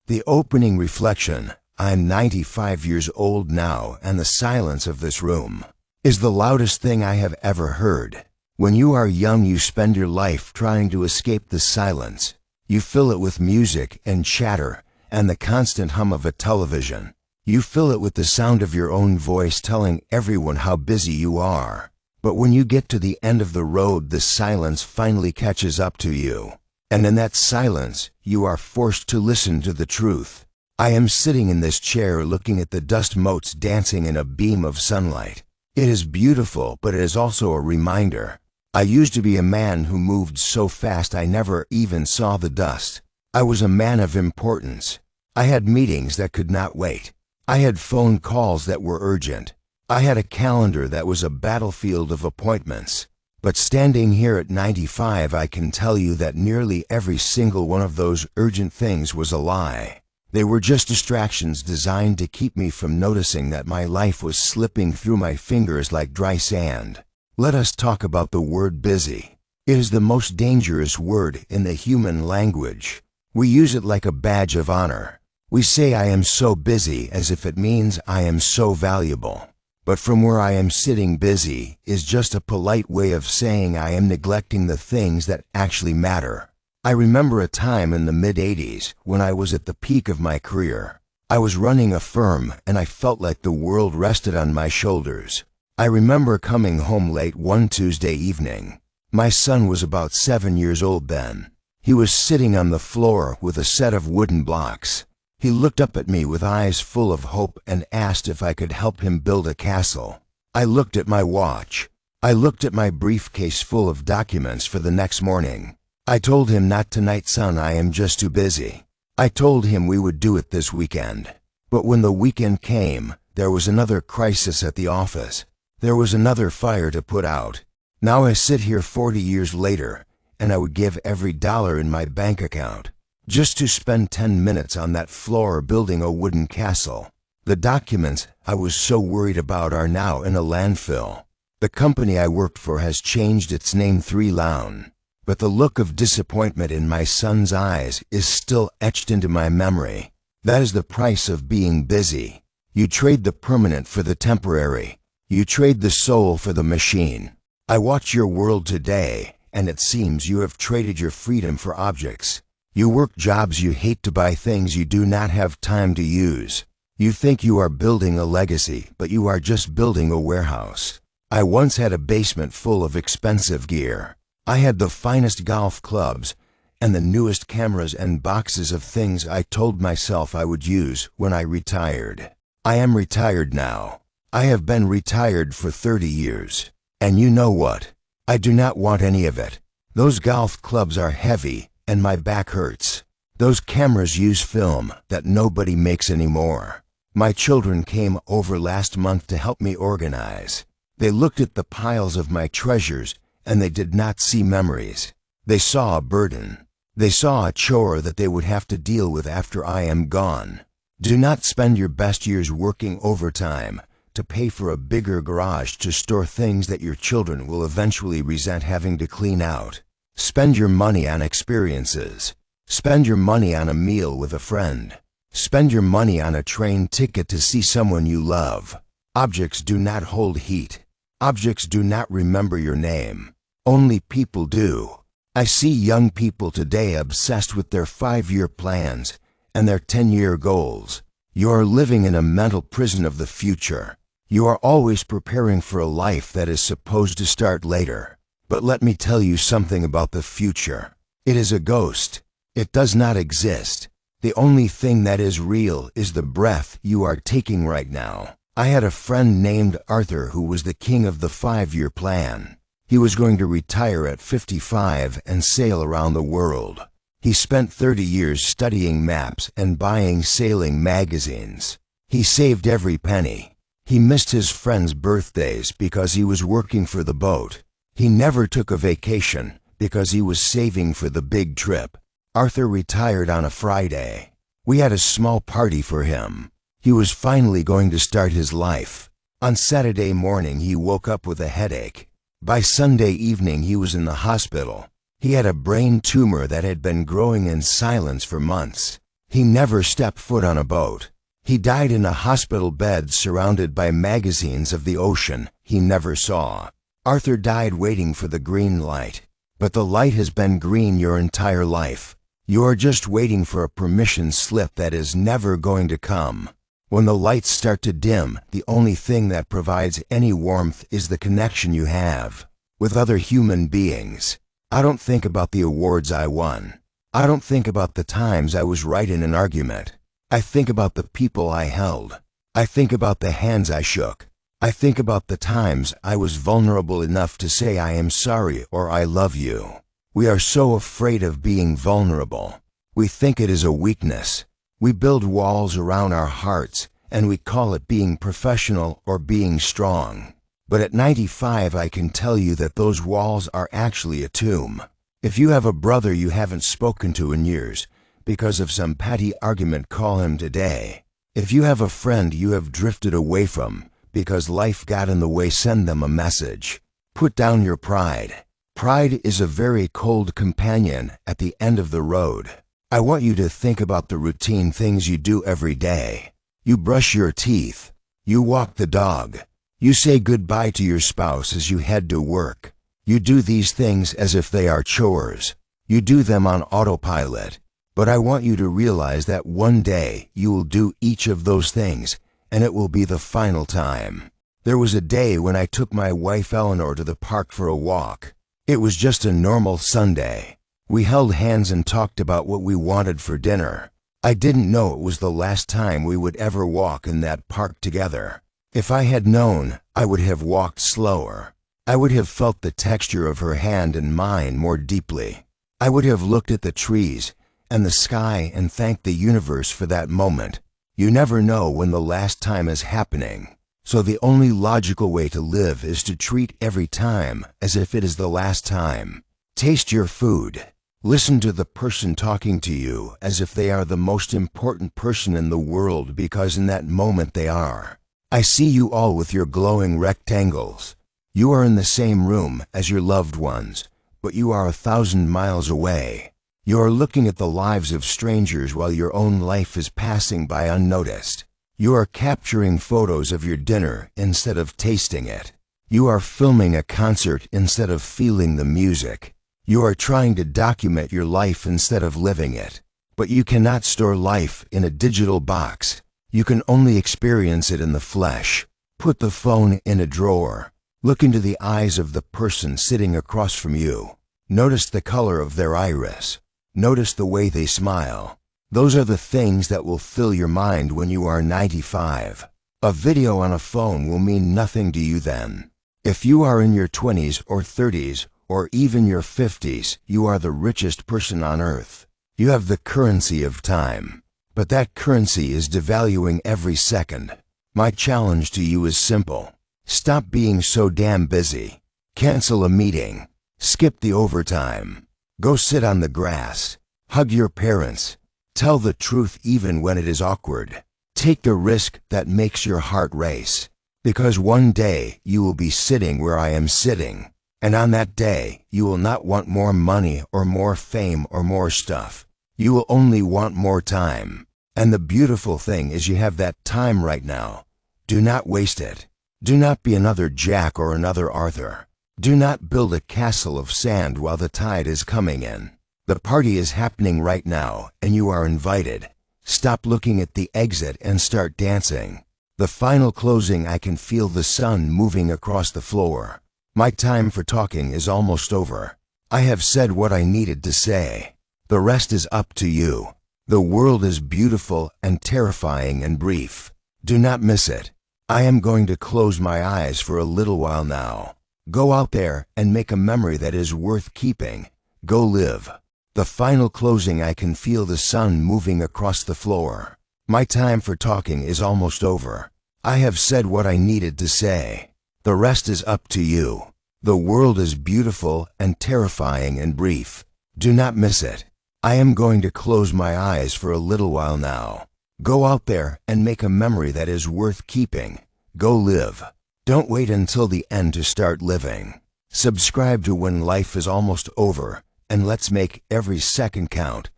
The opening reflection, I'm 95 years old now, and the silence of this room is the loudest thing I have ever heard. When you are young, you spend your life trying to escape the silence. You fill it with music and chatter and the constant hum of a television. You fill it with the sound of your own voice telling everyone how busy you are. But when you get to the end of the road, the silence finally catches up to you. And in that silence, you are forced to listen to the truth. I am sitting in this chair looking at the dust motes dancing in a beam of sunlight. It is beautiful, but it is also a reminder. I used to be a man who moved so fast I never even saw the dust. I was a man of importance. I had meetings that could not wait. I had phone calls that were urgent. I had a calendar that was a battlefield of appointments. But standing here at 95, I can tell you that nearly every single one of those urgent things was a lie. They were just distractions designed to keep me from noticing that my life was slipping through my fingers like dry sand. Let us talk about the word busy. It is the most dangerous word in the human language. We use it like a badge of honor. We say I am so busy as if it means I am so valuable. But from where I am sitting, busy is just a polite way of saying I am neglecting the things that actually matter. I remember a time in the mid-'80s when I was at the peak of my career. I was running a firm and I felt like the world rested on my shoulders. I remember coming home late one Tuesday evening. My son was about 7 years old then. He was sitting on the floor with a set of wooden blocks. He looked up at me with eyes full of hope and asked if I could help him build a castle. I looked at my watch. I looked at my briefcase full of documents for the next morning. I told him, "Not tonight, son, I am just too busy." I told him we would do it this weekend. But when the weekend came, there was another crisis at the office. There was another fire to put out. Now I sit here 40 years later, and I would give every dollar in my bank account just to spend 10 minutes on that floor building a wooden castle. The documents I was so worried about are now in a landfill. The company I worked for has changed its name 3 Loun, but the look of disappointment in my son's eyes is still etched into my memory. That is the price of being busy. You trade the permanent for the temporary. You trade the soul for the machine. I watch your world today, and it seems you have traded your freedom for objects. You work jobs you hate to buy things you do not have time to use. You think you are building a legacy, but you are just building a warehouse. I once had a basement full of expensive gear. I had the finest golf clubs and the newest cameras and boxes of things I told myself I would use when I retired. I am retired now. I have been retired for 30 years. And you know what? I do not want any of it. Those golf clubs are heavy and my back hurts. Those cameras use film that nobody makes anymore. My children came over last month to help me organize. They looked at the piles of my treasures and they did not see memories. They saw a burden. They saw a chore that they would have to deal with after I am gone. Do not spend your best years working overtime to pay for a bigger garage to store things that your children will eventually resent having to clean out. Spend your money on experiences. Spend your money on a meal with a friend. Spend your money on a train ticket to see someone you love. Objects do not hold heat. Objects do not remember your name. Only people do. I see young people today obsessed with their 5-year plans and their 10-year goals. You are living in a mental prison of the future. You are always preparing for a life that is supposed to start later. But let me tell you something about the future. It is a ghost. It does not exist. The only thing that is real is the breath you are taking right now. I had a friend named Arthur who was the king of the 5-year plan. He was going to retire at 55 and sail around the world. He spent 30 years studying maps and buying sailing magazines. He saved every penny. He missed his friends' birthdays because he was working for the boat. He never took a vacation because he was saving for the big trip. Arthur retired on a Friday. We had a small party for him. He was finally going to start his life. On Saturday morning, he woke up with a headache. By Sunday evening, he was in the hospital. He had a brain tumor that had been growing in silence for months. He never stepped foot on a boat. He died in a hospital bed surrounded by magazines of the ocean he never saw. Arthur died waiting for the green light. But the light has been green your entire life. You are just waiting for a permission slip that is never going to come. When the lights start to dim, the only thing that provides any warmth is the connection you have with other human beings. I don't think about the awards I won. I don't think about the times I was right in an argument. I think about the people I held. I think about the hands I shook. I think about the times I was vulnerable enough to say I am sorry or I love you. We are so afraid of being vulnerable. We think it is a weakness. We build walls around our hearts, and we call it being professional or being strong. But at 95, I can tell you that those walls are actually a tomb. If you have a brother you haven't spoken to in years because of some petty argument, call him today. If you have a friend you have drifted away from because life got in the way, send them a message. Put down your pride. Pride is a very cold companion at the end of the road. I want you to think about the routine things you do every day. You brush your teeth. You walk the dog. You say goodbye to your spouse as you head to work. You do these things as if they are chores. You do them on autopilot. But I want you to realize that one day you will do each of those things, and it will be the final time. There was a day when I took my wife Eleanor to the park for a walk. It was just a normal Sunday. We held hands and talked about what we wanted for dinner. I didn't know it was the last time we would ever walk in that park together. If I had known, I would have walked slower. I would have felt the texture of her hand in mine more deeply. I would have looked at the trees and the sky and thanked the universe for that moment. You never know when the last time is happening. So the only logical way to live is to treat every time as if it is the last time. Taste your food. Listen to the person talking to you as if they are the most important person in the world, because in that moment they are. I see you all with your glowing rectangles. You are in the same room as your loved ones, but you are 1,000 miles away. You are looking at the lives of strangers while your own life is passing by unnoticed. You are capturing photos of your dinner instead of tasting it. You are filming a concert instead of feeling the music. You are trying to document your life instead of living it. But you cannot store life in a digital box. You can only experience it in the flesh. Put the phone in a drawer. Look into the eyes of the person sitting across from you. Notice the color of their iris. Notice the way they smile. Those are the things that will fill your mind when you are 95. A video on a phone will mean nothing to you then. If you are in your 20s or 30s or even your 50s, you are the richest person on earth. You have the currency of time. But that currency is devaluing every second. My challenge to you is simple. Stop being so damn busy. Cancel a meeting. Skip the overtime. Go sit on the grass. Hug your parents. Tell the truth even when it is awkward. Take the risk that makes your heart race. Because one day you will be sitting where I am sitting. And on that day, you will not want more money or more fame or more stuff. You will only want more time. And the beautiful thing is you have that time right now. Do not waste it. Do not be another Jack or another Arthur. Do not build a castle of sand while the tide is coming in. The party is happening right now, and you are invited. Stop looking at the exit and start dancing. The final closing, I can feel the sun moving across the floor. My time for talking is almost over. I have said what I needed to say. The rest is up to you. The world is beautiful and terrifying and brief. Do not miss it. I am going to close my eyes for a little while now. Go out there and make a memory that is worth keeping. Go live. The final closing, I can feel the sun moving across the floor. My time for talking is almost over. I have said what I needed to say. The rest is up to you. The world is beautiful and terrifying and brief. Do not miss it. I am going to close my eyes for a little while now. Go out there and make a memory that is worth keeping. Go live. Don't wait until the end to start living. Subscribe to When Life is Almost Over, and let's make every second count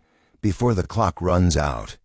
before the clock runs out.